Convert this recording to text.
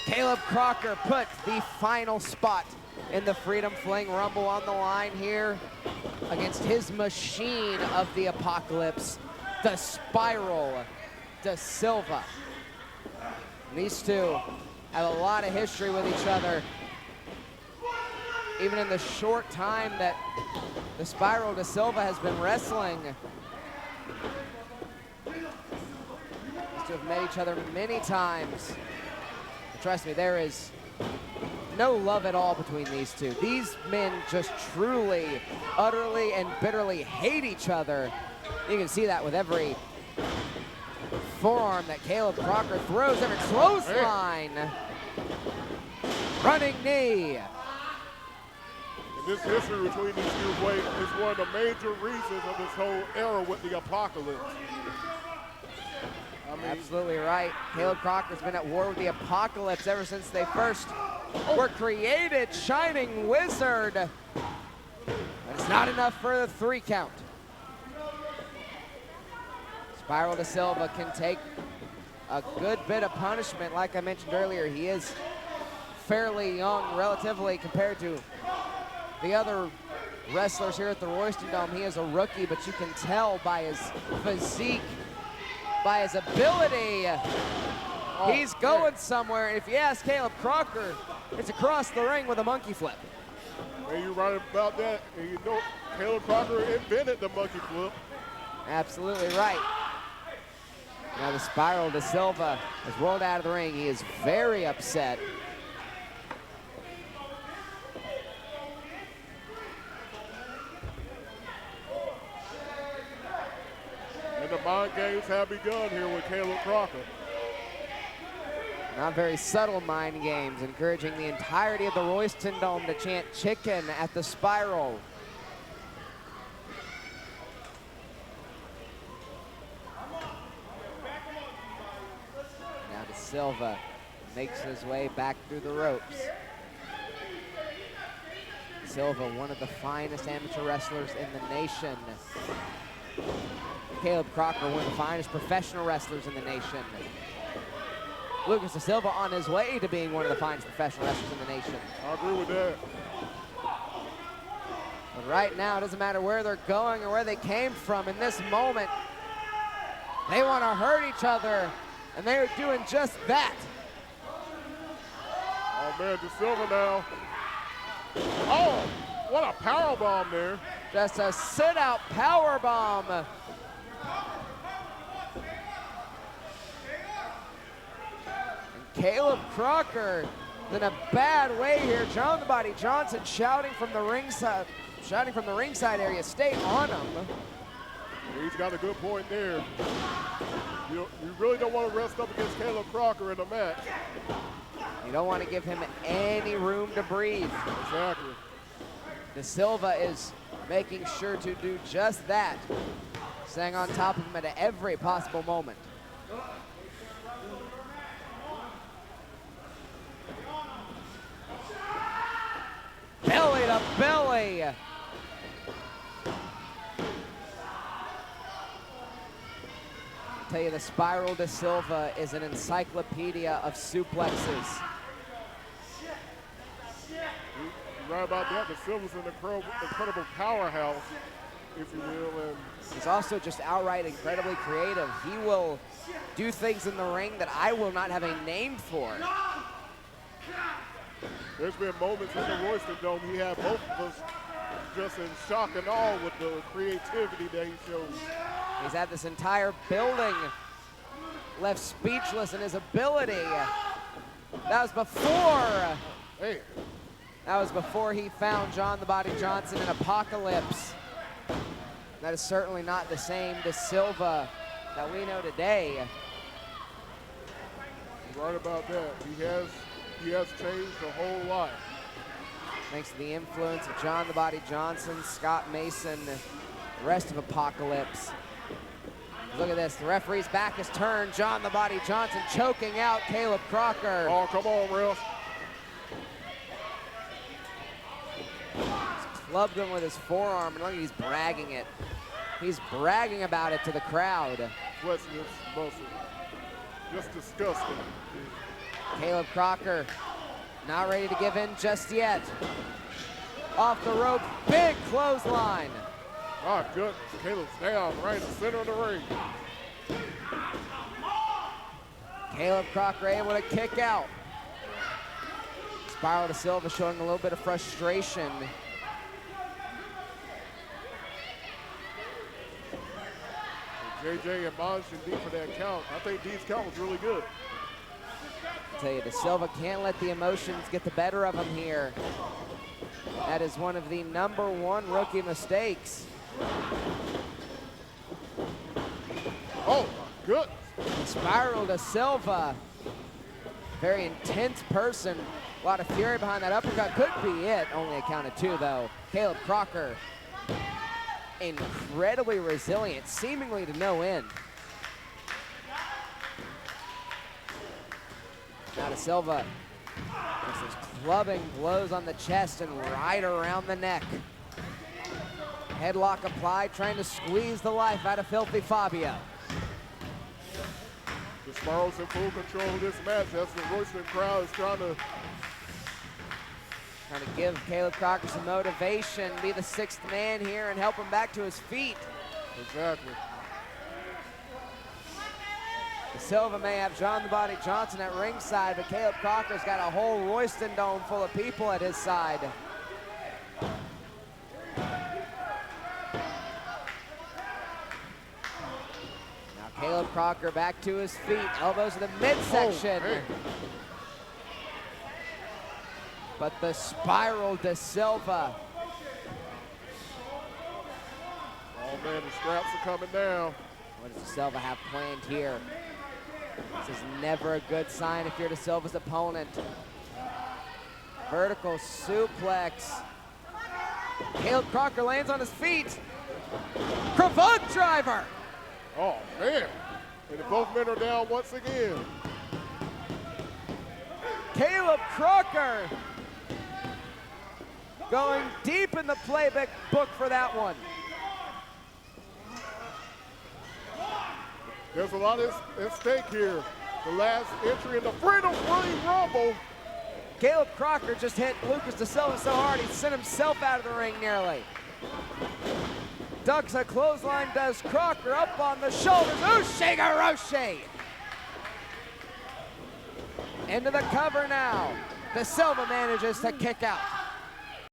Caleb Crocker put the final spot in the Freedom Fling Rumble on the line here against his machine of the ApoXalypse, the Spiral Desilva. These two have a lot of history with each other. Even in the short time that the Spiral Desilva has been wrestling. These two have met each other many times. But trust me, there is no love at all between these two. These men just truly, utterly, and bitterly hate each other. You can see that with every forearm that Caleb Crocker throws, every clothesline. Running knee. This history between these two boys is one of the major reasons of this whole era with the ApoXalypse. Absolutely right. Caleb Crocker's been at war with the ApoXalypse ever since they first were created. Shining Wizard. But it's not enough for the 3 count. Spiral Desilva can take a good bit of punishment. Like I mentioned earlier, he is fairly young relatively compared to the other wrestlers here at the Royston Dome. He is a rookie, but you can tell by his physique, by his ability, he's going somewhere. If you ask Caleb Crocker, it's across the ring with a monkey flip. And you're right about that. And you know, Caleb Crocker invented the monkey flip. Absolutely right. Now the Spiral Desilva has rolled out of the ring. He is very upset. And the mind games have begun here with Caleb Crocker. Not very subtle mind games, encouraging the entirety of the Royston Dome to chant chicken at the Spiral. Now Desilva makes his way back through the ropes. Desilva, one of the finest amateur wrestlers in the nation. Caleb Crocker, one of the finest professional wrestlers in the nation. Lucas Desilva on his way to being one of the finest professional wrestlers in the nation. I agree with that. But right now, it doesn't matter where they're going or where they came from. In this moment, they want to hurt each other, and they are doing just that. Oh man, Desilva now. Oh, what a power bomb there. Just a sit-out power bomb. Caleb Crocker in a bad way here. John the Body Johnson shouting from the ringside area. Stay on him. He's got a good point there. You really don't want to rest up against Caleb Crocker in a match. You don't want to give him any room to breathe. Exactly. Desilva is making sure to do just that. Staying on top of him at every possible moment. Belly to belly. I tell you, the Spiral Desilva is an encyclopedia of suplexes. You're right about that. Desilva's an incredible powerhouse, if you will. And he's also just outright incredibly creative. He will do things in the ring that I will not have a name for. There's been moments in the Royston Dome he had both of us just in shock and awe with the creativity that he shows. He's had this entire building left speechless in his ability. That was before. Hey. That was before he found John the Body Johnson in ApoXalypse. That is certainly not the same Desilva that we know today. You're right about that. He has changed a whole lot. Thanks to the influence of John the Body Johnson, Scott Mason, the rest of ApoXalypse. Look at this, the referee's back is turned. John the Body Johnson choking out Caleb Crocker. Oh, come on, Ralph. He's clubbed him with his forearm, and look, he's bragging it. He's bragging about it to the crowd. Flexing his muscle. Just disgusting. Caleb Crocker not ready to give in just yet. Off the rope, big clothesline. My goodness, Caleb's down right in the center of the ring. Caleb Crocker able to kick out. Spiral Desilva showing a little bit of frustration. JJ admonishing D for that count. I think D's count was really good. I tell you, Desilva can't let the emotions get the better of him here. That is one of the #1 rookie mistakes. Oh, my goodness. Spiral Desilva, very intense person. A lot of fury behind that uppercut. Could be it. Only a count of 2, though. Caleb Crocker, incredibly resilient, seemingly to no end. Now Desilva, this is clubbing blows on the chest and right around the neck. Headlock applied, trying to squeeze the life out of Filthy Fabio. The Spiral's in full control of this match as the Royston crowd is trying to give Caleb Crocker some motivation, be the 6th man here and help him back to his feet. Exactly. Desilva may have John the Body Johnson at ringside, but Caleb Crocker's got a whole Royston Dome full of people at his side. Now Caleb Crocker back to his feet, elbows in the midsection. Oh, hey. But the Spiral Desilva. Oh man, the straps are coming down. What does Desilva have planned here? This is never a good sign if you're Desilva's opponent. Vertical suplex. Caleb Crocker lands on his feet. Cravat driver. Oh man, and both men are down once again. Caleb Crocker going deep in the playbook book for that one. There's a lot at stake here. The last entry in the Freedom Ring Rumble. Caleb Crocker just hit Lucas Desilva so hard he sent himself out of the ring nearly. Ducks a clothesline, does Crocker up on the shoulders. Ushigoroshi! Into the cover now. Desilva manages to kick out.